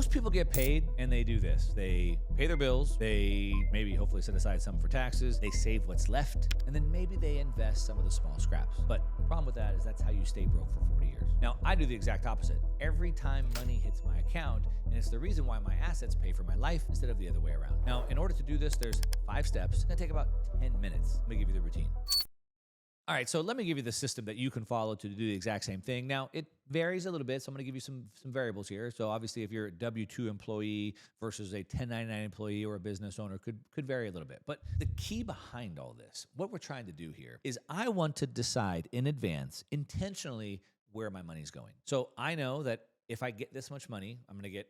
Most people get paid and they do this. They pay their bills, they maybe hopefully set aside some for taxes, they save what's left, and then maybe they invest some of the small scraps. But the problem with that is that's how you stay broke for 40 years. Now, I do the exact opposite. Every time money hits my account, and it's the reason why my assets pay for my life instead of the other way around. Now, in order to do this, there's 5 steps. It's gonna take about 10 minutes. Let me give you the routine. All right, so let me give you the system that you can follow to do the exact same thing. Now, it varies a little bit, so I'm going to give you some variables here. So obviously, if you're a W-2 employee versus a 1099 employee or a business owner, could vary a little bit. But the key behind all this, what we're trying to do here, is I want to decide in advance, intentionally, where my money's going. So I know that if I get this much money, I'm going to get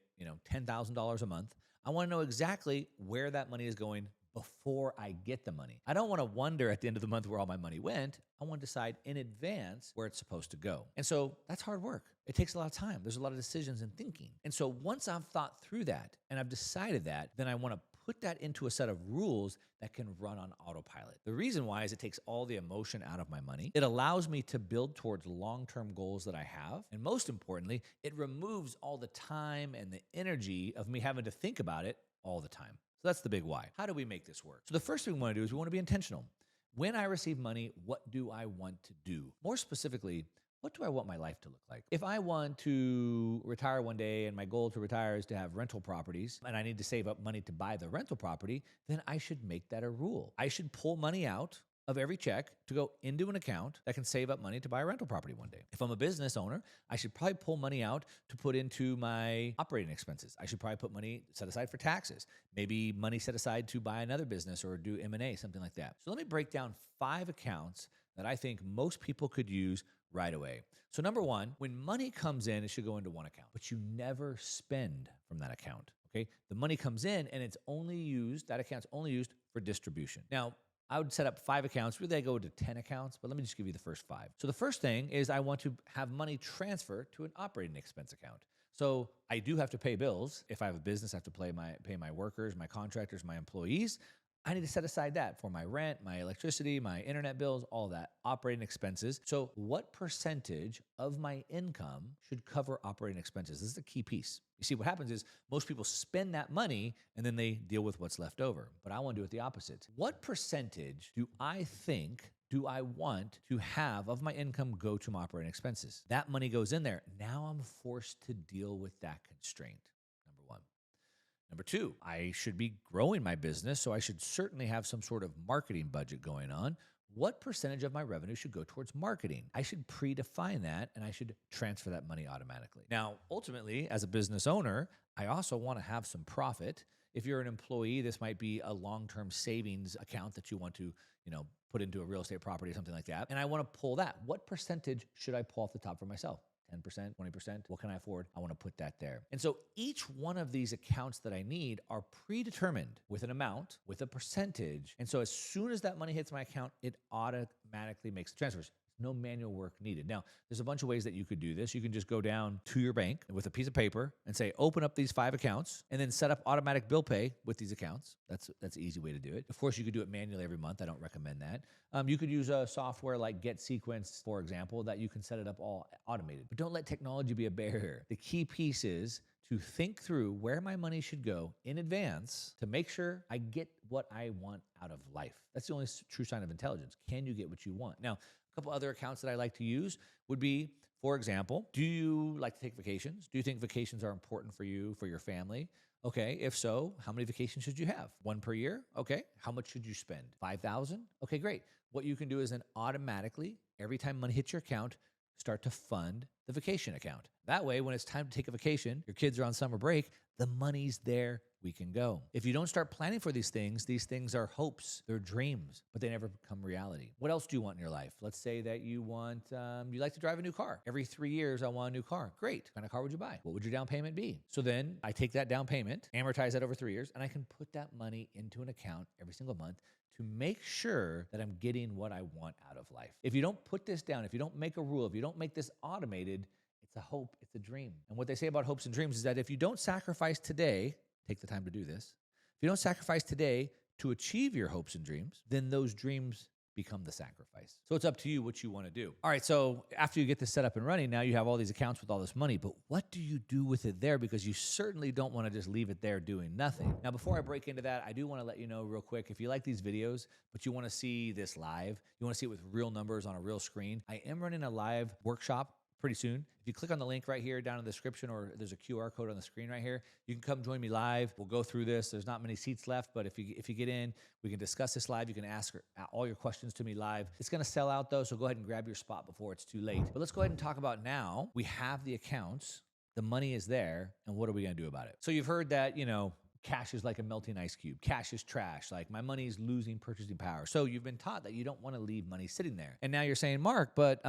$10,000 a month. I want to know exactly where that money is going before I get the money. I don't want to wonder at the end of the month where all my money went. I want to decide in advance where it's supposed to go. And so that's hard work. It takes a lot of time. There's a lot of decisions and thinking. And so once I've thought through that and I've decided that, then I want to put that into a set of rules that can run on autopilot. The reason why is it takes all the emotion out of my money. It allows me to build towards long-term goals that I have. And most importantly, it removes all the time and the energy of me having to think about it all the time. So that's the big why. How do we make this work? So the first thing we want to do is we want to be intentional. When I receive money, what do I want to do? More specifically, what do I want my life to look like? If I want to retire one day and my goal to retire is to have rental properties and I need to save up money to buy the rental property, then I should make that a rule. I should pull money out of every check to go into an account that can save up money to buy a rental property one day. If I'm a business owner, I should probably pull money out to put into my operating expenses. I should probably put money set aside for taxes, maybe money set aside to buy another business or do M&A, something like that. So let me break down 5 accounts that I think most people could use right away. So number 1, when money comes in, it should go into one account, but you never spend from that account, okay? The money comes in and it's only used, that account's only used for distribution. Now, I would set up 5 accounts. Really, I go to 10 accounts, but let me just give you the first 5. So the first thing is I want to have money transfer to an operating expense account. So I do have to pay bills. If I have a business, I have to pay my workers, my contractors, my employees. I need to set aside that for my rent, my electricity, my internet bills, all that, operating expenses. So what percentage of my income should cover operating expenses? This is the key piece. You see, what happens is most people spend that money and then they deal with what's left over. But I want to do it the opposite. What percentage do I want to have of my income go to my operating expenses? That money goes in there. Now I'm forced to deal with that constraint. Number 1. Number 2, I should be growing my business, so I should certainly have some sort of marketing budget going on. What percentage of my revenue should go towards marketing? I should predefine that, and I should transfer that money automatically. Now, ultimately, as a business owner, I also want to have some profit. If you're an employee, this might be a long-term savings account that you want to, put into a real estate property or something like that. And I want to pull that. What percentage should I pull off the top for myself? 10%, 20%, what can I afford? I want to put that there. And so each one of these accounts that I need are predetermined with an amount, with a percentage. And so as soon as that money hits my account, it automatically makes the transfers. No manual work needed. Now, there's a bunch of ways that you could do this. You can just go down to your bank with a piece of paper and say, open up these 5 accounts and then set up automatic bill pay with these accounts. That's an easy way to do it. Of course, you could do it manually every month. I don't recommend that. You could use a software like GetSequence, for example, that you can set it up all automated. But don't let technology be a barrier. The key piece is to think through where my money should go in advance to make sure I get what I want out of life. That's the only true sign of intelligence. Can you get what you want? Now, a couple other accounts that I like to use would be, for example, do you like to take vacations? Do you think vacations are important for you, for your family? Okay, if so, how many vacations should you have? 1 per year? Okay, how much should you spend? 5,000? Okay, great. What you can do is then automatically, every time money hits your account, start to fund the vacation account. That way, when it's time to take a vacation, your kids are on summer break, the money's there, we can go. If you don't start planning for these things are hopes, they're dreams, but they never become reality. What else do you want in your life? Let's say that you like to drive a new car. Every 3 years, I want a new car. Great. What kind of car would you buy? What would your down payment be? So then I take that down payment, amortize that over 3 years, and I can put that money into an account every single month to make sure that I'm getting what I want out of life. If you don't put this down, if you don't make a rule, if you don't make this automated, it's a hope, it's a dream. And what they say about hopes and dreams is that if you don't sacrifice today, take the time to do this, if you don't sacrifice today to achieve your hopes and dreams, then those dreams become the sacrifice. So it's up to you what you want to do. All right, so after you get this set up and running, now you have all these accounts with all this money, but what do you do with it there? Because you certainly don't want to just leave it there doing nothing. Now, before I break into that, I do want to let you know real quick, if you like these videos, but you want to see this live, you want to see it with real numbers on a real screen, I am running a live workshop pretty soon. If you click on the link right here down in the description, or there's a QR code on the screen right here, you can come join me live. We'll go through this. There's not many seats left, but if you get in, we can discuss this live. You can ask all your questions to me live. It's going to sell out though, so go ahead and grab your spot before it's too late. But let's go ahead and talk about now. We have the accounts, the money is there, and what are we going to do about it? So you've heard that, cash is like a melting ice cube. Cash is trash. Like, my money is losing purchasing power. So you've been taught that you don't want to leave money sitting there. And now you're saying, Mark, but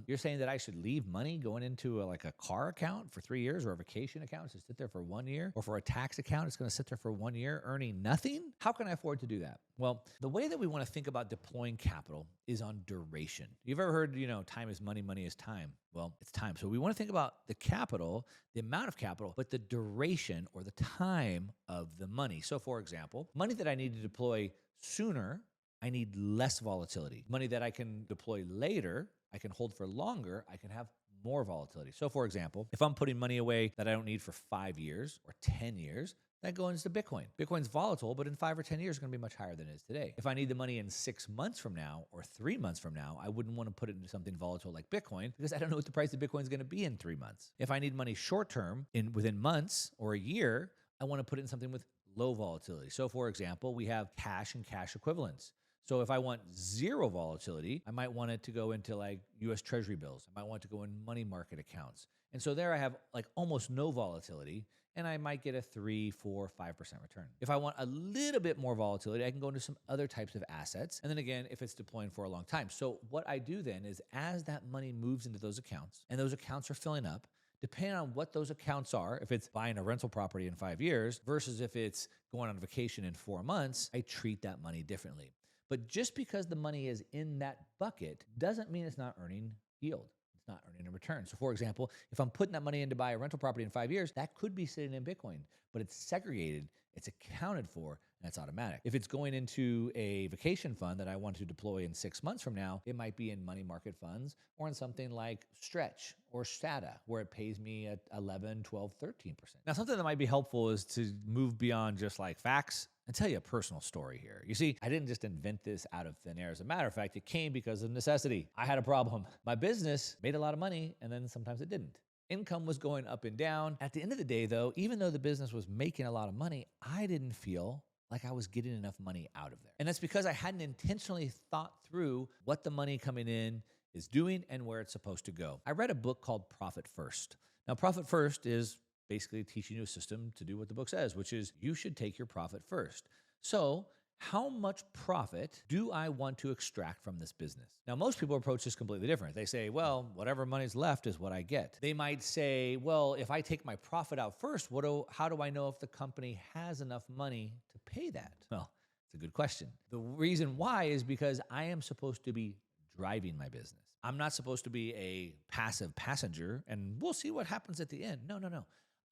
you're saying that I should leave money going into a car account for 3 years, or a vacation account to sit there for 1 year, or for a tax account it's going to sit there for 1 year earning nothing? How can I afford to do that? Well, the way that we want to think about deploying capital is on duration. You've ever heard, time is money, money is time. Well, it's time. So we want to think about the capital, the amount of capital, but the duration or the time of the money. So for example, money that I need to deploy sooner, I need less volatility. Money that I can deploy later, I can hold for longer, I can have more volatility. So for example, if I'm putting money away that I don't need for 5 years or 10 years, that goes into Bitcoin. Bitcoin's volatile, but in 5 or 10 years, it's going to be much higher than it is today. If I need the money in 6 months from now or 3 months from now, I wouldn't want to put it into something volatile like Bitcoin, because I don't know what the price of Bitcoin is going to be in 3 months. If I need money short term, within months or a year, I want to put it in something with low volatility. So for example, we have cash and cash equivalents. So if I want zero volatility, I might want it to go into US Treasury bills. I might want it to go in money market accounts. And so there I have almost no volatility, and I might get a 3, 4, 5% return. If I want a little bit more volatility, I can go into some other types of assets. And then again, if it's deploying for a long time. So what I do then is, as that money moves into those accounts and those accounts are filling up, depending on what those accounts are, if it's buying a rental property in 5 years versus if it's going on vacation in 4 months, I treat that money differently. But just because the money is in that bucket doesn't mean it's not earning yield. It's not earning a return. So for example, if I'm putting that money in to buy a rental property in 5 years, that could be sitting in Bitcoin, but it's segregated, it's accounted for, and it's automatic. If it's going into a vacation fund that I want to deploy in 6 months from now, it might be in money market funds or in something like Stretch or Strata, where it pays me at 11, 12, 13%. Now, something that might be helpful is to move beyond just facts and tell you a personal story here. You see, I didn't just invent this out of thin air. As a matter of fact, it came because of necessity. I had a problem. My business made a lot of money, and then sometimes it didn't. Income was going up and down. At the end of the day, though, even though the business was making a lot of money, I didn't feel like I was getting enough money out of there. And that's because I hadn't intentionally thought through what the money coming in is doing and where it's supposed to go. I read a book called Profit First. Now, Profit First is basically teaching you a system to do what the book says, which is you should take your profit first. So how much profit do I want to extract from this business? Now, most people approach this completely different. They say, well, whatever money's left is what I get. They might say, well, if I take my profit out first, how do I know if the company has enough money to pay that? Well, it's a good question. The reason why is because I am supposed to be driving my business. I'm not supposed to be a passive passenger and we'll see what happens at the end. No.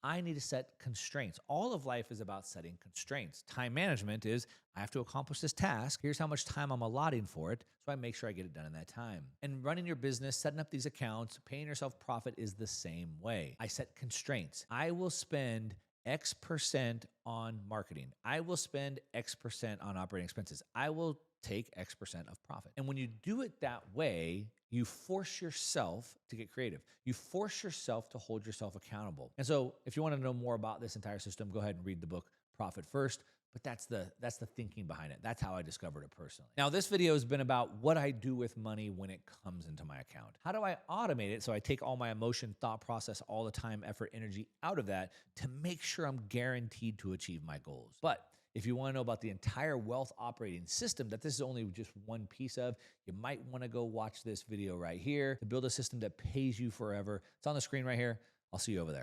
I need to set constraints. All of life is about setting constraints. Time management is, I have to accomplish this task. Here's how much time I'm allotting for it, so I make sure I get it done in that time. And running your business, setting up these accounts, paying yourself profit is the same way. I set constraints. I will spend X% on marketing. I will spend X% on operating expenses. I will take X% of profit. And when you do it that way, you force yourself to get creative. You force yourself to hold yourself accountable. And so if you want to know more about this entire system, go ahead and read the book Profit First. But that's the thinking behind it. That's how I discovered it personally. Now, this video has been about what I do with money when it comes into my account. How do I automate it so I take all my emotion, thought process, all the time, effort, energy out of that to make sure I'm guaranteed to achieve my goals? But if you want to know about the entire wealth operating system that this is only just one piece of, you might want to go watch this video right here to build a system that pays you forever. It's on the screen right here. I'll see you over there.